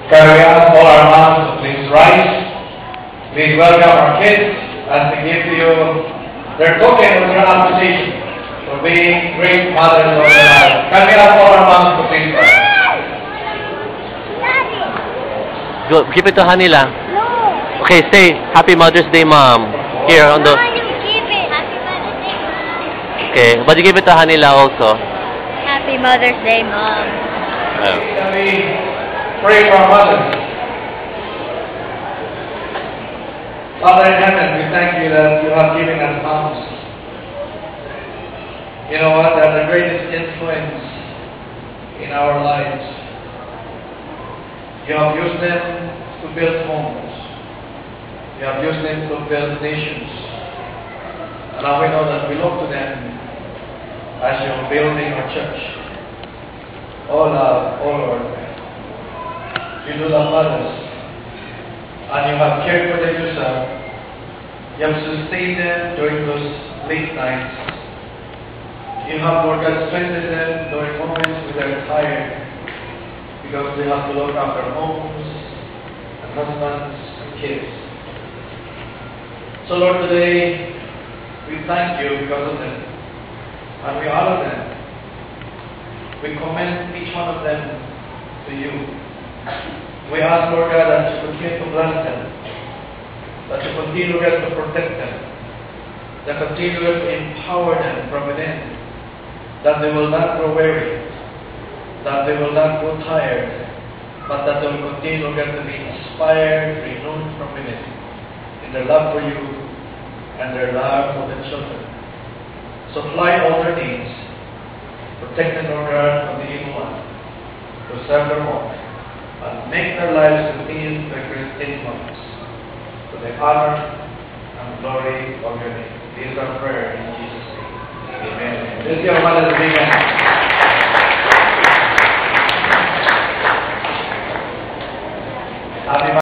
Can we ask all our moms to please rise? Please welcome our kids as they give to you their token of your appreciation for being great mothers of their lives. Can we ask all our moms to please rise? Go, give it to Hanila. Okay, say Happy Mother's Day, Mom. Here on the. Okay, but you give it to Hanila also. Happy Mother's Day, Mom. Can we pray for our mothers? Father in heaven, we thank you that you have given us moms. You know what? They're the greatest influence in our lives. You have used them to build homes. You have used them to build nations. And now we know that we look to them as you're building our church. Oh love, oh Lord, you do love others, and you have cared for them yourself. You have sustained them during those late nights. You have, Lord God, strengthened them during moments when they're tired, because they have to look after homes and husbands and kids. So Lord, today we thank you because of them. And we honor them. We commend each one of them to you. We ask, Lord God, that you continue to bless them, that you continue, God, to protect them, that continue to empower them from within, that they will not grow weary, that they will not grow tired, but that they will continue, God, to be inspired, renewed from within, in their love for you and their love for their children. Supply all their needs, protect them, Lord God, from the evil one, preserve their home, and make their lives continue to be great influence to the honor and glory of your name. This is our prayer in Jesus' name. Amen. This is your mother's amen.